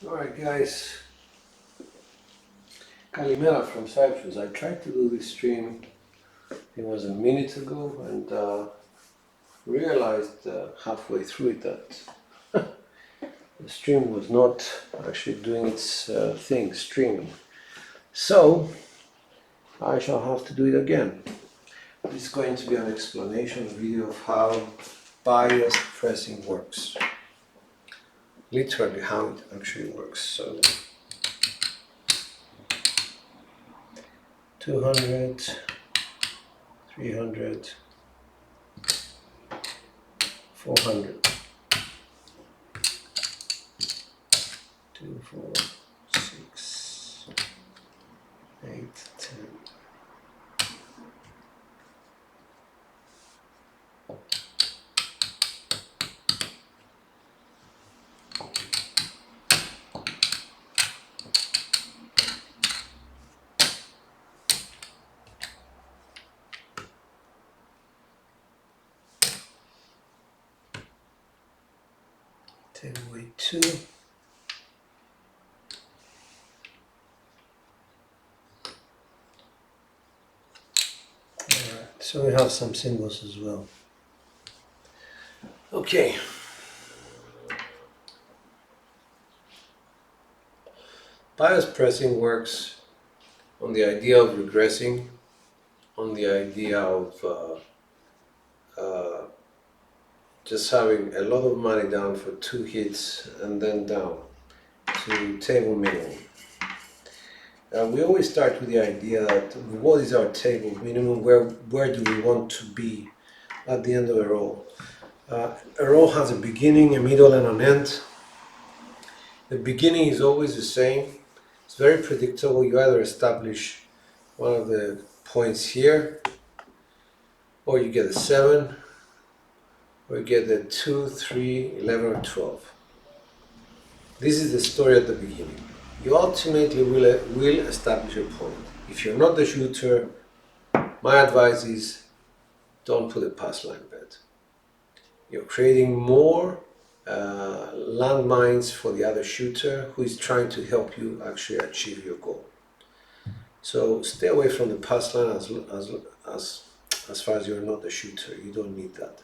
Alright guys, Kalimera from Cyprus. I tried to do this stream, it was a minute ago, and realized halfway through it that the stream was not actually doing its thing, streaming. So I shall have to do it again. This is going to be an explanation video of how bias pressing works. Literally how it actually works. So 200, 300, 400, 2, 4, 6, 8, 10. Take away 2. Alright, so we have some symbols as well. Okay. Bias pressing works on the idea of regressing, on the idea of just having a lot of money down for 2 hits and then down to table minimum. We always start with the idea that what is our table minimum, where do we want to be at the end of a roll. A roll has a beginning, a middle and an end. The beginning is always the same. It's very predictable. You either establish one of the points here, or you get a 7, or you get a 2, 3, 11 or 12. This is the story at the beginning. You ultimately will establish a point. If you're not the shooter, my advice is don't put a pass line bet. You're creating more landmines for the other shooter who is trying to help you actually achieve your goal. So stay away from the pass line as far as you're not the shooter. You don't need that.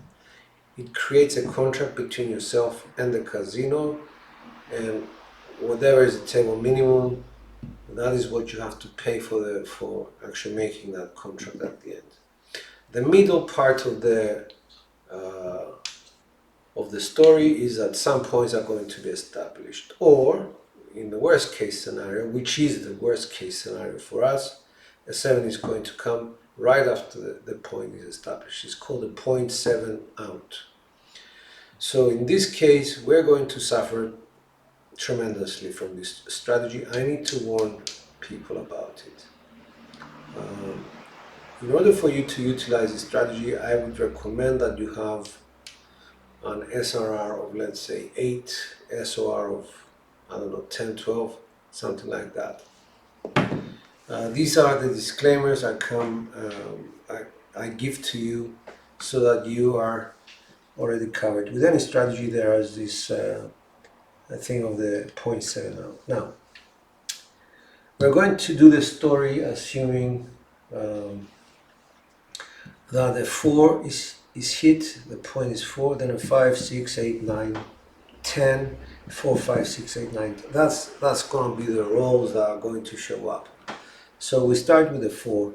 It creates a contract between yourself and the casino, and whatever is the table minimum, that is what you have to pay for actually making that contract at the end. The middle part of the story is that some points are going to be established, or in the worst case scenario, which is the worst case scenario for us, a 7 is going to come right after the point is established. It's called a point 7 out. So in this case, we're going to suffer tremendously from this strategy. I need to warn people about it. In order for you to utilize this strategy, I would recommend that you have an SRR of, let's say, 8, SOR of, I don't know, 10, 12, something like that. These are the disclaimers I give to you so that you are already covered. With any strategy, there is this thing of the 0.7 out. Now, we're going to do the story assuming that the 4 is hit, the point is 4, then a 5, 6, 8, 9, 10, 4, 5, 6, 8, 9. That's going to be the rolls that are going to show up. So we start with a 4.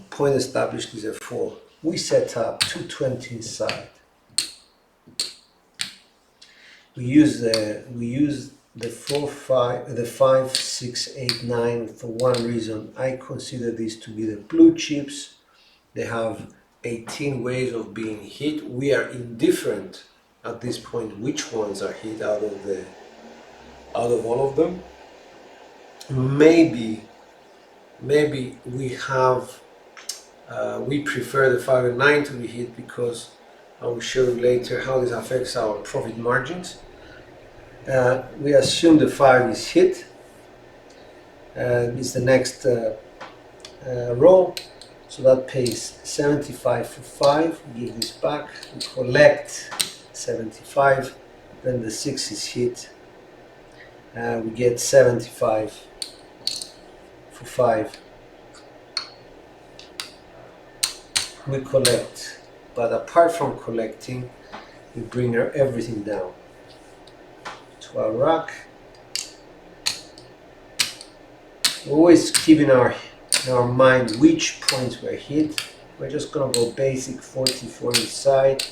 Point established is a 4. We set up 220 inside. We use the 4, 5, the 5, 6, 8, 9 for one reason. I consider these to be the blue chips. They have 18 ways of being hit. We are indifferent at this point which ones are hit out of all of them. Maybe we have we prefer the 5 and 9 to be hit because I will show you later how this affects our profit margins. We assume the 5 is hit, and it's the next row. So that pays 75 for 5, we give this back, we collect 75, then the 6 is hit, we get 75 for 5. We collect, but apart from collecting, we bring everything down to our rack. We're always keeping in our mind which points were hit. We're just gonna go basic 44 inside,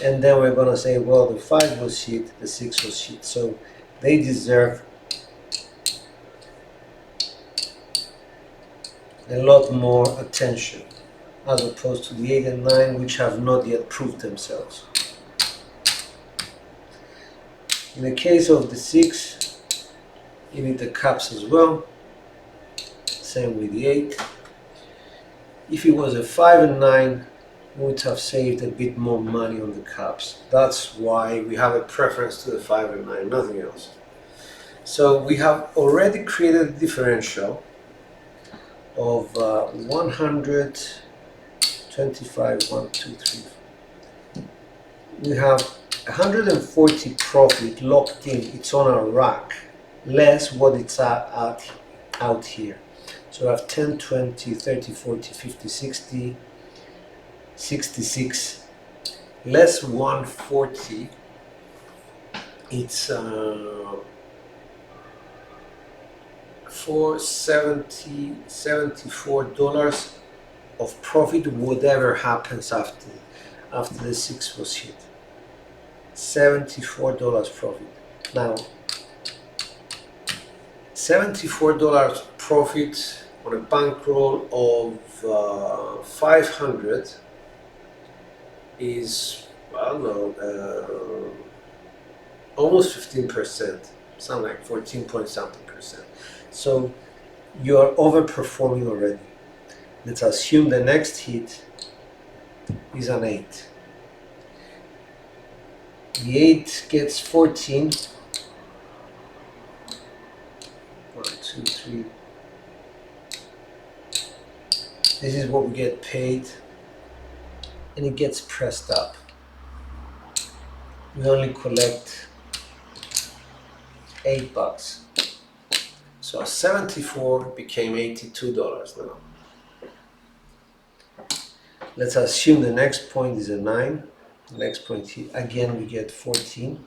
and then we're gonna say, well, the 5 was hit, the 6 was hit, so they deserve a lot more attention as opposed to the 8 and 9, which have not yet proved themselves. In the case of the 6, you need the caps as well. Same with the 8. If it was a 5 and 9, we would have saved a bit more money on the caps. That's why we have a preference to the 5 and 9, nothing else. So we have already created a differential of 125, 1, 2, 3. We have 140 profit locked in, it's on our rack, less what it's out here. So I have 10, 20, 30, 40, 50, 60, 66, less 140, it's $74 of profit, whatever happens after the 6 was hit. $74 profit. Now, $74 profit on a bankroll of 500 is, I don't know, almost 15%, something like 14 point something percent. So you are overperforming already. Let's assume the next hit is an 8. The 8 gets 14. 1, 2, 3. This is what we get paid, and it gets pressed up. We only collect $8. So 74 became $82 now. Let's assume the next point is a 9. The next point here, again we get 14.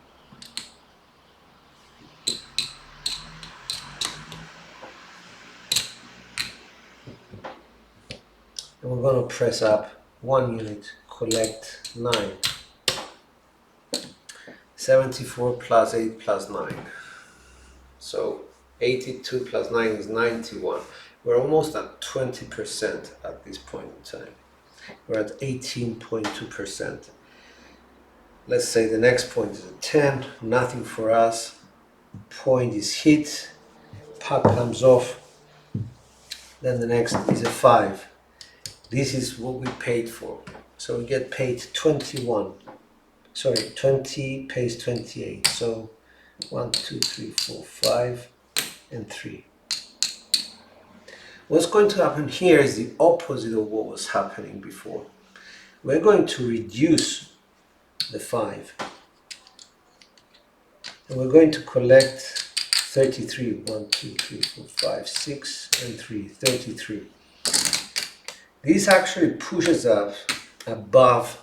And we're going to press up 1 unit, collect 9. 74 plus 8 plus 9. So 82 plus 9 is 91. We're almost at 20% at this point in time. We're at 18.2%. Let's say the next point is a 10, nothing for us. Point is hit, pack comes off. Then the next is a 5. This is what we paid for. So we get paid 21. Sorry, 20 pays 28. So 1, 2, 3, 4, 5, and 3. What's going to happen here is the opposite of what was happening before. We're going to reduce the 5. And we're going to collect 33. 1, 2, 3, 4, 5, 6, and 3. 33. This actually pushes us above.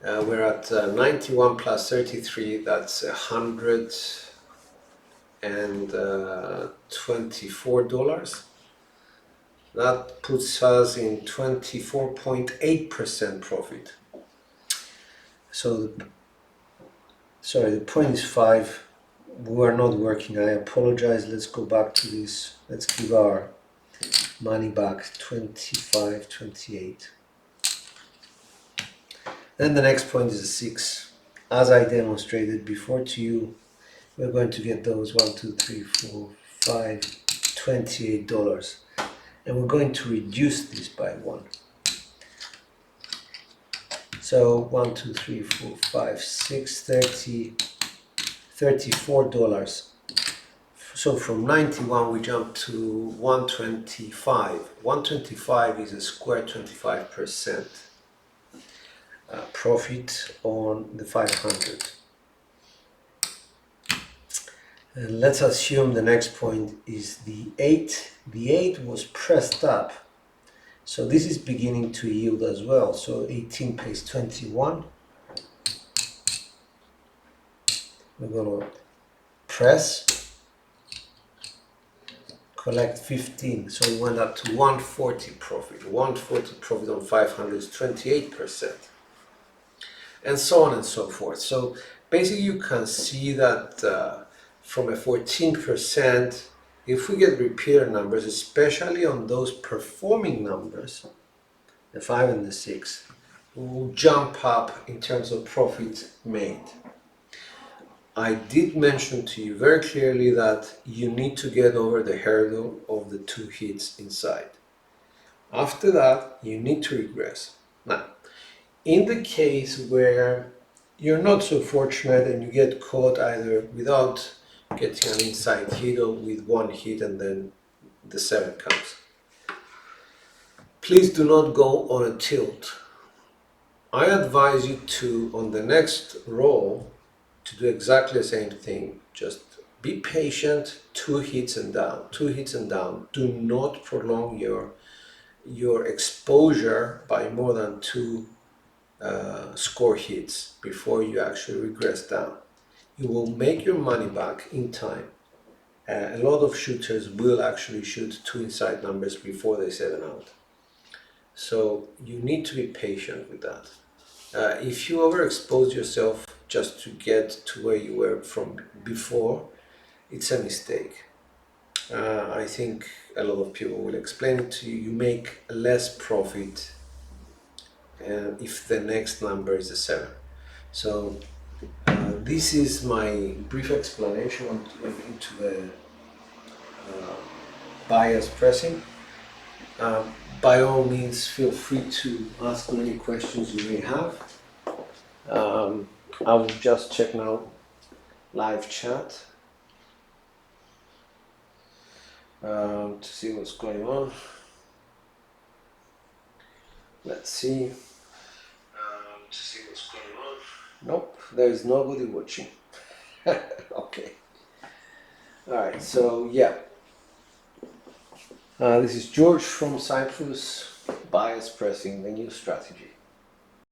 We're at 91 plus 33. That's $124. That puts us in 24.8% profit. So, sorry, the point is 5. We are not working. I apologize. Let's go back to this. Let's give our money back. 25, 28. Then the next point is a 6. As I demonstrated before to you, we're going to get those 1, 2, 3, 4, 5, $28. And we're going to reduce this by 1. So 1, 2, 3, 4, 5, 6, 30, $34. So from 91 we jump to 125. 125 is a square 25% profit on the 500. And let's assume the next point is the 8. The 8 was pressed up. So this is beginning to yield as well. So 18 pays 21. We're going to press, collect 15. So we went up to 140 profit. 140 profit on 500 is 28%. And so on and so forth. So basically you can see that from a 14%, if we get repeater numbers, especially on those performing numbers, the 5 and the 6, will jump up in terms of profit made. I did mention to you very clearly that you need to get over the hurdle of the 2 hits inside. After that, you need to regress. Now, in the case where you're not so fortunate and you get caught either without getting an inside hit or with 1 hit and then the 7 comes, please do not go on a tilt. I advise you to, on the next roll, to do exactly the same thing. Just be patient, 2 hits and down, 2 hits and down. Do not prolong your exposure by more than 2 score hits before you actually regress down. You will make your money back in time. A lot of shooters will actually shoot 2 inside numbers before they 7 out. So you need to be patient with that. If you overexpose yourself just to get to where you were from before, it's a mistake. I think a lot of people will explain it to you. You make less profit if the next number is a 7. So this is my brief explanation into the bias pressing. By all means, feel free to ask me any questions you may have. I will just check now live chat to see what's going on. Let's see. To see what's going on. Nope, there is nobody watching. Okay. All right. So yeah, this is George from Cyprus. Bias pressing, the new strategy.